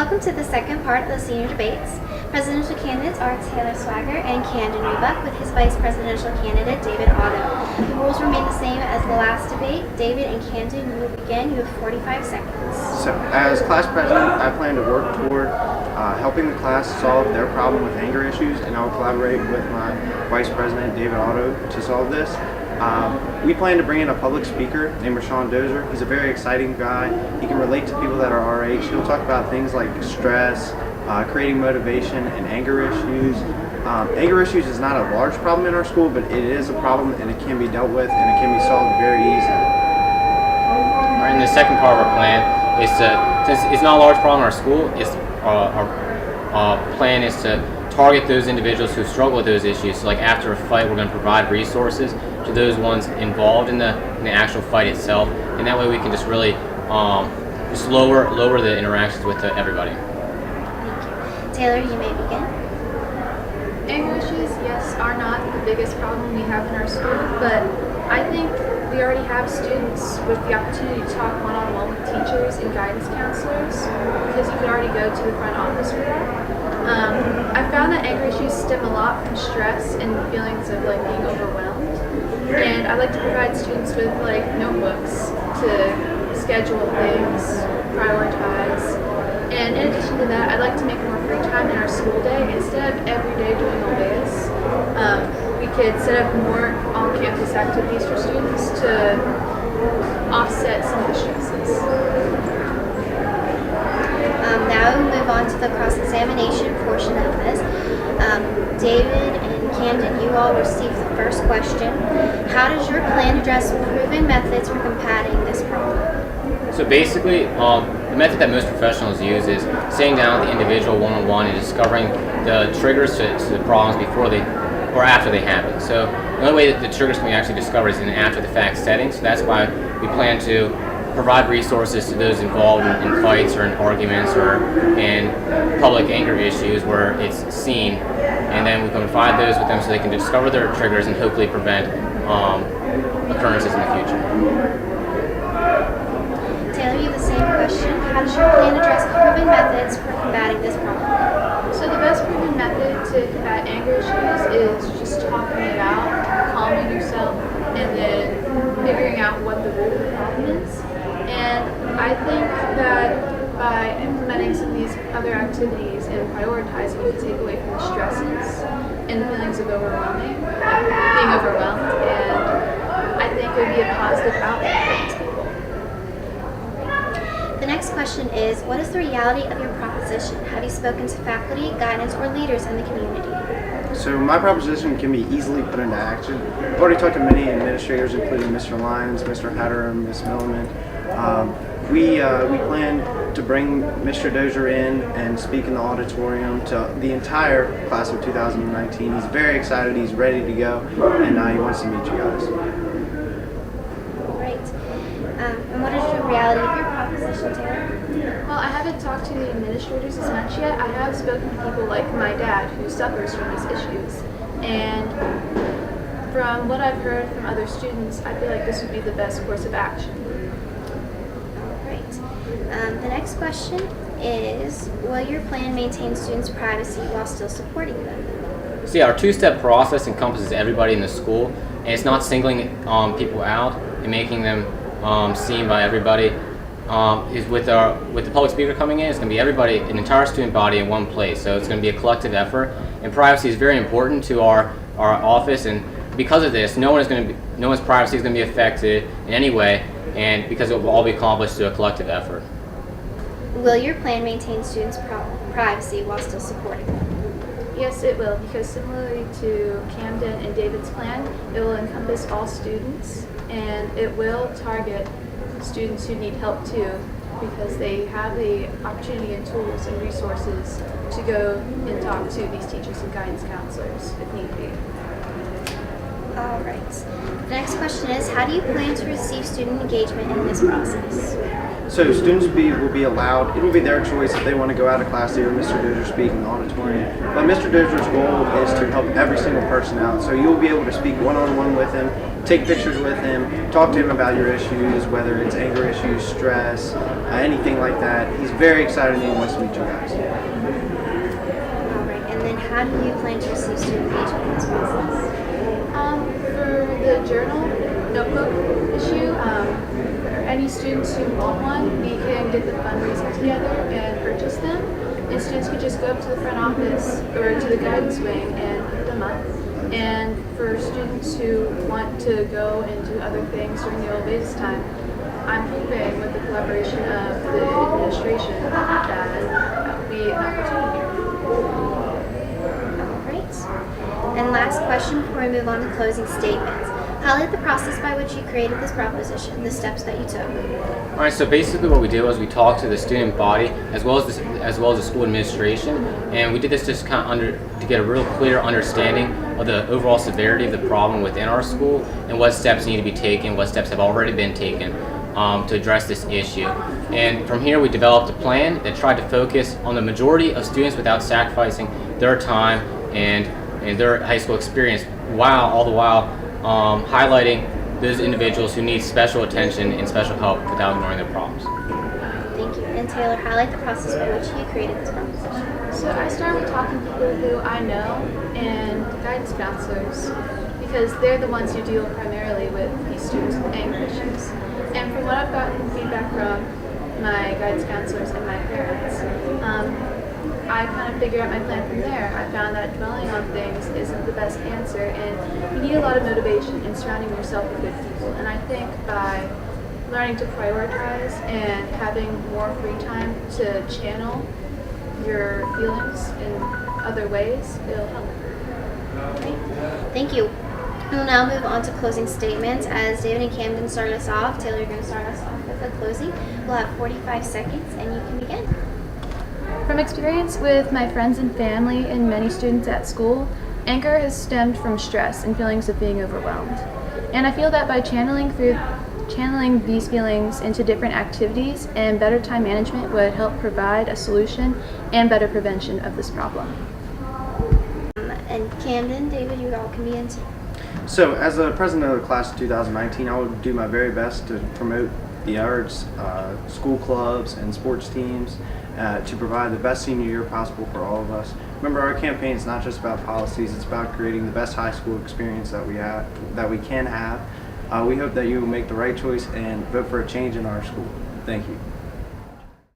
Welcome to the second part of the senior debates. Presidential candidates are Taylor Swagger and Camden Rebuck with his vice presidential candidate David Otto. The rules remain the same as the last debate. David and Camden, you will begin. You have 45 seconds. So, as class president, I plan to work toward helping the class solve their problem with anger issues, and I will collaborate with my vice president David Otto to solve this. We plan to bring in a public speaker named Rashawn Dozer. He's a very exciting guy. He can relate to people that are our age. He'll talk about things like stress, creating motivation, and anger issues. Anger issues is not a large problem in our school, but it is a problem, and it can be dealt with, and it can be solved very easily. All right, and the second part of our plan is to, since it's not a large problem in our school, our plan is to target those individuals who struggle with those issues. So like after a fight, we're going to provide resources to those ones involved in the actual fight itself, and that way we can just really just lower the interactions with everybody. Thank you. Taylor, you may begin. Anger issues, yes, are not the biggest problem we have in our school, but I think we already have students with the opportunity to talk one-on-one with teachers and guidance counselors, because you can already go to the front office for that. I found that anger issues stem a lot from stress and feelings of like being overwhelmed, and I like to provide students with like notebooks to schedule things, prioritize, and in addition to that, I'd like to make more free time in our school day. Instead of every day doing all this, we could set up more on-campus activities for students to offset some of the stresses. Now we move on to the cross-examination portion of this. David and Camden, you all received the first question. How does your plan address proven methods for combating this problem? So basically, the method that most professionals use is sitting down with the individual one-on-one and discovering the triggers to the problems before they or after they happen. So the only way that the triggers can be actually discovered is in an after-the-fact setting. So that's why we plan to provide resources to those involved in fights or in arguments or in public anger issues where it's seen, and then we can provide those with them so they can discover their triggers and hopefully prevent occurrences in the future. Taylor, you have the same question. How does your plan address proven methods for combating this problem? So the best proven method to combat anger issues is just talking it out, calming yourself, and then figuring out what the root of the problem is. And I think that by implementing some of these other activities and prioritizing, you can take away from the stresses and the feelings of being overwhelmed, and I think it would be a positive outlet for these people. The next question is, what is the reality of your proposition? Have you spoken to faculty, guidance, or leaders in the community? So my proposition can be easily put into action. I've already talked to many administrators, including Mr. Lyons, Mr. Hatteram, Ms. Milliman. We plan to bring Mr. Dozier in and speak in the auditorium to the entire class of 2019. He's very excited, he's ready to go, and he wants to meet you guys. Great. And what is the reality of your proposition, Taylor? Well, I haven't talked to the administrators as much yet. I have spoken to people like my dad who suffers from these issues, and from what I've heard from other students, I feel like this would be the best course of action. Great. The next question is, will your plan maintain students' privacy while still supporting them? So yeah, our two-step process encompasses everybody in the school, and it's not singling people out and making them seen by everybody. Is with the public speaker coming in, it's going to be everybody, an entire student body in one place. So it's going to be a collective effort, and privacy is very important to our office. And because of this, no one's privacy is going to be affected in any way, and because it will all be accomplished through a collective effort. Will your plan maintain students' privacy while still supporting them? Yes, it will, because similarly to Camden and David's plan, it will encompass all students, and it will target students who need help too, because they have the opportunity and tools and resources to go and talk to these teachers and guidance counselors if need be. All right. The next question is, how do you plan to receive student engagement in this process? So students will be allowed, it will be their choice if they want to go out of class to hear Mr. Dozier speak in the auditorium. But Mr. Dozier's goal is to help every single person out. So you'll be able to speak one-on-one with him, take pictures with him, talk to him about your issues, whether it's anger issues, stress, anything like that. He's very excited and he wants to meet you guys. All right. And then how do you plan to receive student engagement in this process? For the journal notebook issue, any students who want one, we can get the fundraiser together and purchase them. And students could just go up to the front office or to the guidance wing and pick them up. And for students who want to go and do other things during the Old time, I'm hoping with the collaboration of the administration that will be an opportunity. All right. And last question before we move on to closing statements. Highlight the process by which you created this proposition, the steps that you took. All right, so basically what we did was we talked to the student body as well as the school administration, and we did this just kind of to get a real clear understanding of the overall severity of the problem within our school and what steps need to be taken, what steps have already been taken to address this issue. And from here we developed a plan that tried to focus on the majority of students without sacrificing their time and their high school experience, all the while highlighting those individuals who need special attention and special help without ignoring their problems. Thank you. And Taylor, highlight the process by which you created this proposition. So I started with talking to people who I know and guidance counselors because they're the ones who deal primarily with these students with anger issues. And from what I've gotten feedback from my guidance counselors and my parents, I kind of figured out my plan from there. I found that dwelling on things isn't the best answer, and you need a lot of motivation in surrounding yourself with good people. And I think by learning to prioritize and having more free time to channel your feelings in other ways, it'll help. Okay. Thank you. We'll now move on to closing statements. As David and Camden started us off, Taylor, you're going to start us off with a closing. We'll have 45 seconds, and you can begin. From experience with my friends and family and many students at school, anger has stemmed from stress and feelings of being overwhelmed. And I feel that by channeling these feelings into different activities and better time management would help provide a solution and better prevention of this problem. And Camden, David, you all can begin too. So as a president of the class of 2019, I will do my very best to promote the arts, school clubs, and sports teams to provide the best senior year possible for all of us. Remember, our campaign is not just about policies, it's about creating the best high school experience that we can have. We hope that you will make the right choice and vote for a change in our school. Thank you.